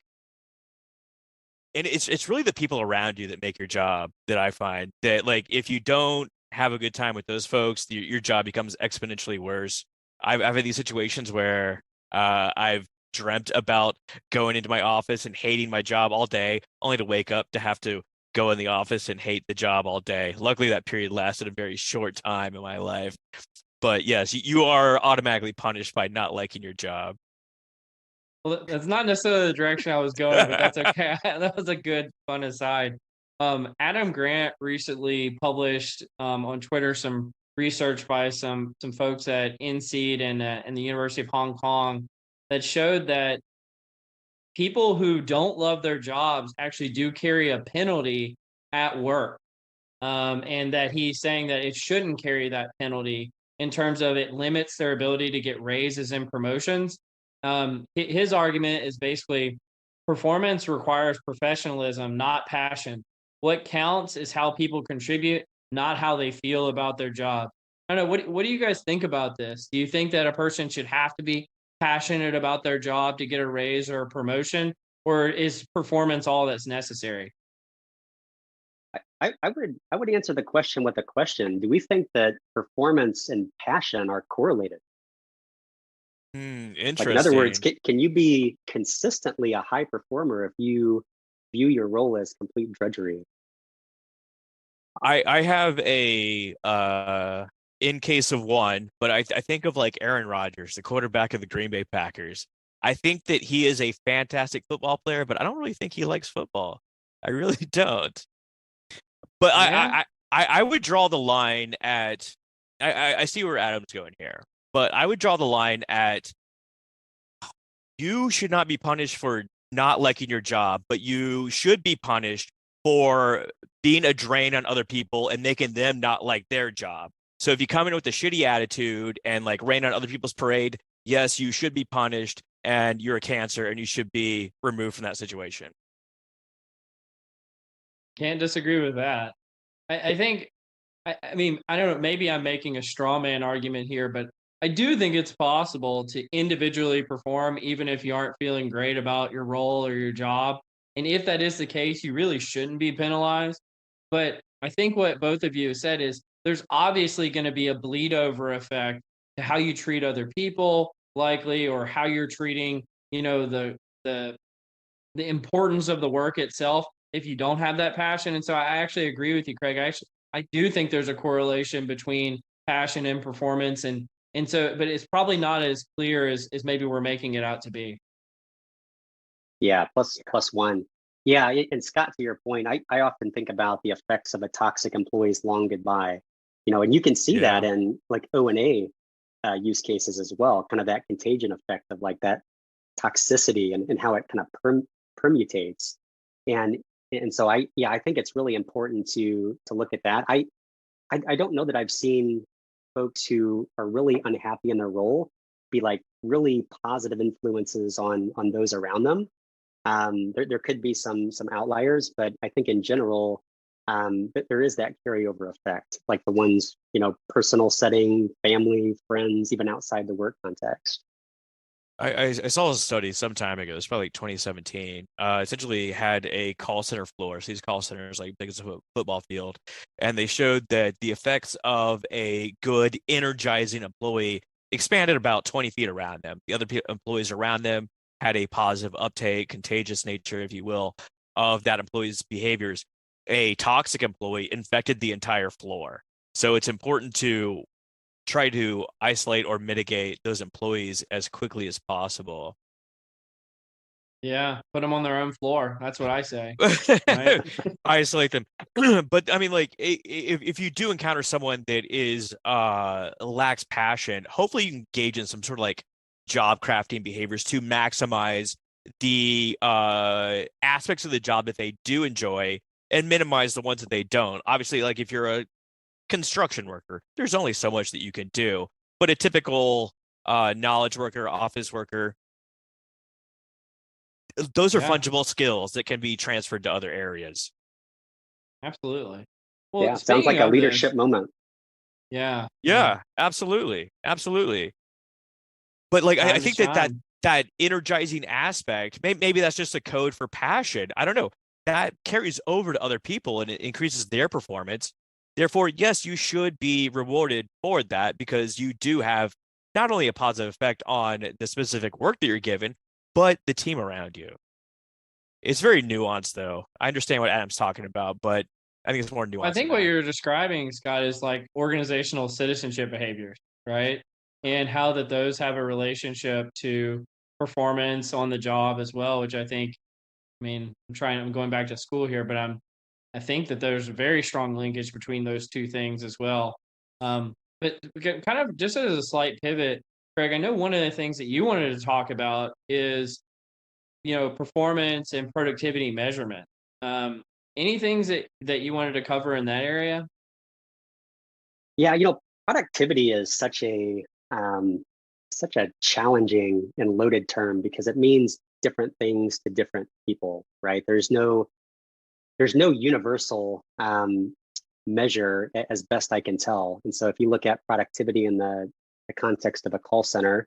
and it's really the people around you that make your job, that I find that like if you don't have a good time with those folks, your job becomes exponentially worse. I've had these situations where I've dreamt about going into my office and hating my job all day, only to wake up to have to go in the office and hate the job all day. Luckily, that period lasted a very short time in my life. But yes, you are automatically punished by not liking your job. Well, that's not necessarily the direction I was going, but that's okay. That was a good fun aside. Adam Grant recently published on Twitter some research by some folks at NSEED and the University of Hong Kong that showed that people who don't love their jobs actually do carry a penalty at work. And that he's saying that it shouldn't carry that penalty in terms of it limits their ability to get raises and promotions. His argument is basically performance requires professionalism, not passion. What counts is how people contribute, not how they feel about their job. I don't know. What do you guys think about this? Do you think that a person should have to be passionate about their job to get a raise or a promotion, or is performance all that's necessary? I would answer the question with a question. Do we think that performance and passion are correlated? Like, in other words, Interesting. can you be consistently a high performer if you view your role as complete drudgery? I have a in case of one, but I think of like Aaron Rodgers, the quarterback of the Green Bay Packers. I think that he is a fantastic football player, but I don't really think he likes football. I really don't. But Yeah. I would draw the line at I see where Adam's going here, but I would draw the line at you should not be punished for not liking your job, but you should be punished for being a drain on other people and making them not like their job. So if you come in with a shitty attitude and like rain on other people's parade, yes, you should be punished and you're a cancer and you should be removed from that situation. Can't disagree with that. I think, I mean, I don't know, maybe I'm making a straw man argument here, but I do think it's possible to individually perform even if you aren't feeling great about your role or your job. And if that is the case, you really shouldn't be penalized. But I think what both of you said is there's obviously going to be a bleed over effect to how you treat other people, likely, or how you're treating, the the importance of the work itself. if you don't have that passion. And so I actually agree with you, Craig. I do think there's a correlation between passion and performance, and so, but it's probably not as clear as maybe we're making it out to be. Yeah, plus one. Yeah, and Scott, to your point, I often think about the effects of a toxic employee's long goodbye. And you can see that Yeah. in like O&A use cases as well, kind of that contagion effect of like that toxicity and how it kind of permutates. And and so I think it's really important to look at that. I don't know that I've seen folks who are really unhappy in their role be like really positive influences on those around them. There could be some outliers, but I think in general, there is that carryover effect, like the ones, personal setting, family, friends, even outside the work context. I saw a study some time ago. It's probably like 2017. Essentially had a call center floor. So these call centers like big as a football field, and they showed that the effects of a good, energizing employee expanded about 20 feet around them. The other employees around them had a positive uptake, contagious nature, if you will, of that employee's behaviors. A toxic employee infected the entire floor. So it's important to try to isolate or mitigate those employees as quickly as possible. Yeah, put them on their own floor. That's what I say. Right? Isolate them. But I mean, like, if you do encounter someone that is lacks passion, hopefully you can engage in some sort of like job crafting behaviors to maximize the aspects of the job that they do enjoy and minimize the ones that they don't. Obviously, like if you're a construction worker, there's only so much that you can do. But a typical knowledge worker, office worker, those are Yeah, fungible skills that can be transferred to other areas. absolutely. Well, Yeah, sounds like speaking a of this, leadership moment. yeah, Yeah, absolutely, absolutely. But like, I time to think that shine. that energizing aspect, maybe that's just a code for passion. I don't know. That carries over to other people and it increases their performance. Therefore, yes, you should be rewarded for that because you do have not only a positive effect on the specific work that you're given, but the team around you. It's very nuanced, though. I understand what Adam's talking about, but I think it's more I nuanced than think what that. you're describing, Scott, is like organizational citizenship behaviors, right? And how that those have a relationship to performance on the job as well, which I think, I mean, I'm going back to school here, but I think that there's a very strong linkage between those two things as well. But kind of just as a slight pivot, Craig, I know one of the things that you wanted to talk about is, performance and productivity measurement. Um, any things that you wanted to cover in that area? Yeah, productivity is such a challenging and loaded term because it means different things to different people, right? There's no universal measure as best I can tell. And so if you look at productivity in the context of a call center,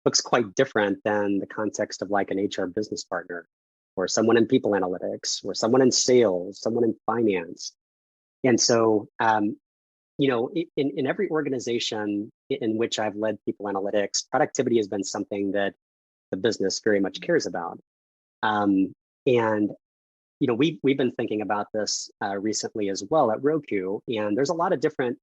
looks quite different than the context of like an HR business partner or someone in people analytics or someone in sales, someone in finance. And so in every organization in which I've led people analytics, productivity has been something that the business very much cares about. And we've been thinking about this recently as well at Roku, and there's a lot of different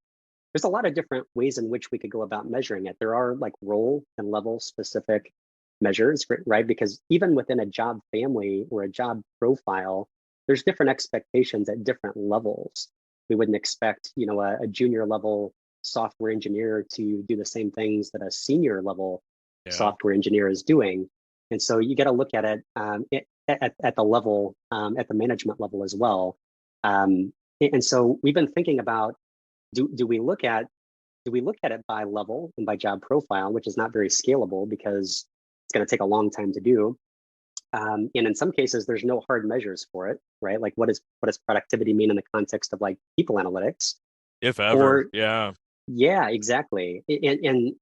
ways in which we could go about measuring it. There are like role and level specific measures, right? Because even within a job family or a job profile, there's different expectations at different levels. We wouldn't expect, a junior level software engineer to do the same things that a senior level Yeah. software engineer is doing. And so you got to look at it, at the level, at the management level as well. And so we've been thinking about do we look at it by level and by job profile, which is not very scalable because it's going to take a long time to do. And in some cases, there's no hard measures for it, right? Like what does productivity mean in the context of like people analytics? If ever. Or Yeah. yeah, exactly. And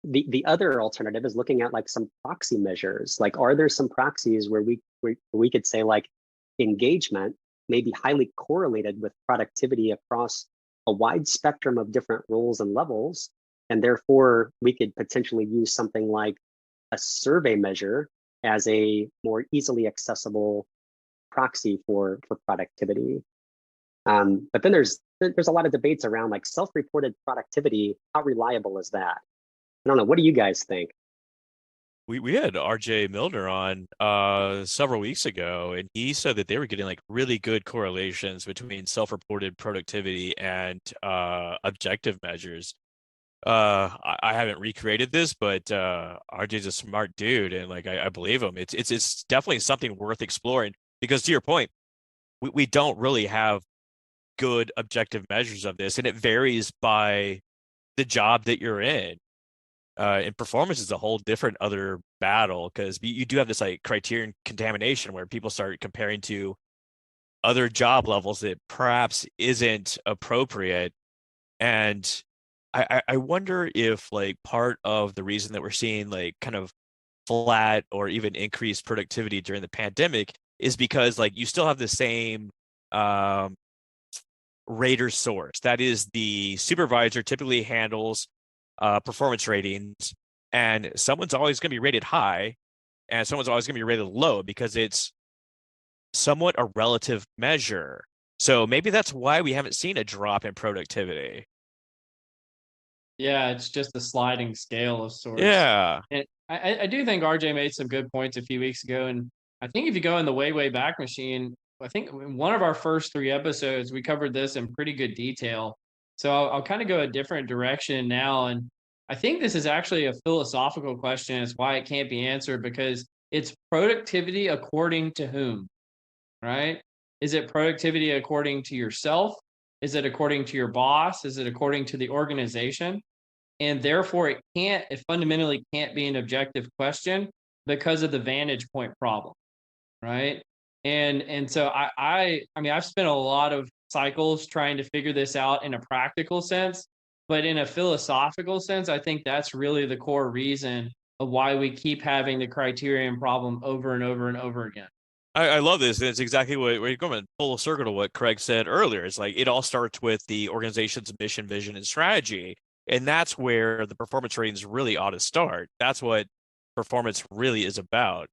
the other alternative is looking at like some proxy measures. Like, are there some proxies where we could say like engagement may be highly correlated with productivity across a wide spectrum of different roles and levels, and therefore we could potentially use something like a survey measure as a more easily accessible proxy for productivity. But then there's a lot of debates around like self-reported productivity. How reliable is that? I don't know. What do you guys think? We had RJ Milner on several weeks ago, and he said that they were getting like really good correlations between self-reported productivity and objective measures. I haven't recreated this, but RJ's a smart dude, and like I believe him. It's definitely something worth exploring because to your point, we don't really have good objective measures of this, and it varies by the job that you're in. And performance is a whole different other battle because you do have this like criterion contamination where people start comparing to other job levels that perhaps isn't appropriate. And I wonder if like part of the reason that we're seeing like kind of flat or even increased productivity during the pandemic is because like you still have the same um, rater source. That is the supervisor typically handles performance ratings, and someone's always going to be rated high, and someone's always going to be rated low because it's somewhat a relative measure. So maybe that's why we haven't seen a drop in productivity. Yeah, it's just a sliding scale of sorts. Yeah. And I do think RJ made some good points a few weeks ago. And I think if you go in the way back machine, I think in one of our first 3 episodes, we covered this in pretty good detail. So I'll kind of go a different direction now. And I think this is actually a philosophical question. It's why it can't be answered because it's productivity according to whom, right? Is it productivity according to yourself? Is it according to your boss? Is it according to the organization? And therefore it fundamentally can't be an objective question because of the vantage point problem, right? And so I mean I've spent a lot of cycles trying to figure this out in a practical sense, but in a philosophical sense I think that's really the core reason of why we keep having the criterion problem over and over and over again. I love this. And it's exactly what we're going full circle to what Craig said earlier. It's like it all starts with the organization's mission, vision, and strategy. And that's where the performance ratings really ought to start. That's what performance really is about.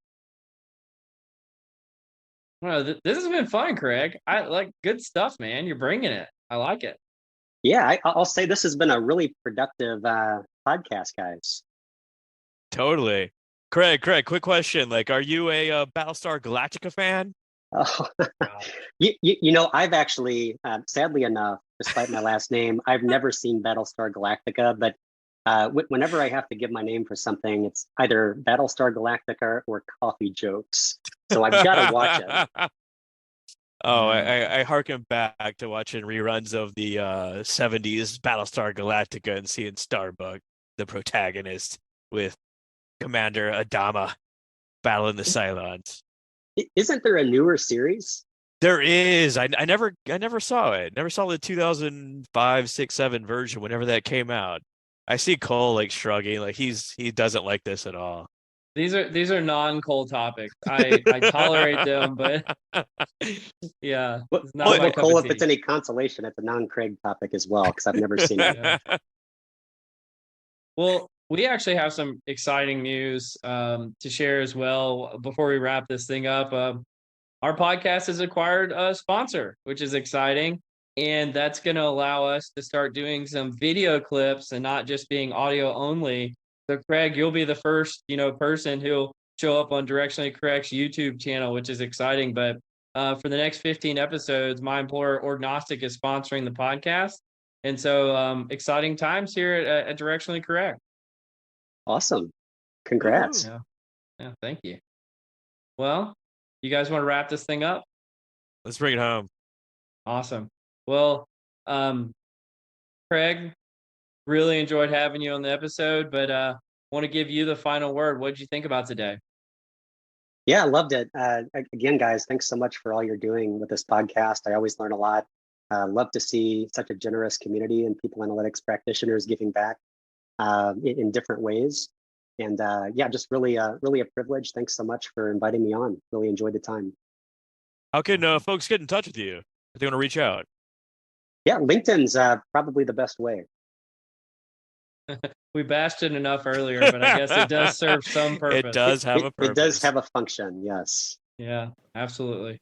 Well, this has been fun, Craig. I like good stuff, man. You're bringing it. I like it. Yeah, I'll say this has been a really productive podcast, guys. Totally. Craig, quick question. Like, are you a Battlestar Galactica fan? Oh, you know, I've actually, sadly enough, despite my last name, I've never seen Battlestar Galactica. But whenever I have to give my name for something, it's either Battlestar Galactica or Coffee Jokes. So I've got to watch it. Oh, I harken back to watching reruns of the 70s Battlestar Galactica and seeing Starbuck, the protagonist, with Commander Adama battling the Cylons. Isn't there a newer series? There is. I never saw it. Never saw the 2005, 6, 7 version whenever that came out. I see Cole like shrugging, like he doesn't like this at all. These are non-Cole topics. I tolerate them, but yeah, it's not my cup Cole, of if it's tea. any consolation, it's a non-Craig topic as well because I've never seen it. Yeah. Well, we actually have some exciting news to share as well before we wrap this thing up. Our podcast has acquired a sponsor, which is exciting. And that's going to allow us to start doing some video clips and not just being audio only. So Craig, you'll be the first, person who'll show up on Directionally Correct's YouTube channel, which is exciting. But for the next 15 episodes, my employer Orgnostic is sponsoring the podcast. And so exciting times here at Directionally Correct. Awesome. Congrats. Yeah, thank you. Well, you guys want to wrap this thing up? Let's bring it home. Awesome. Well, Craig, really enjoyed having you on the episode, but want to give you the final word. What did you think about today? Yeah, I loved it. Again, guys, thanks so much for all you're doing with this podcast. I always learn a lot. Love to see such a generous community and people analytics practitioners giving back in different ways. And yeah, just really a privilege. Thanks so much for inviting me on. Really enjoyed the time. How can folks get in touch with you if they want to reach out? Yeah, LinkedIn's probably the best way. We bashed it enough earlier, but I guess it does serve some purpose. It does have a purpose. It does have a function, yes. Yeah, absolutely.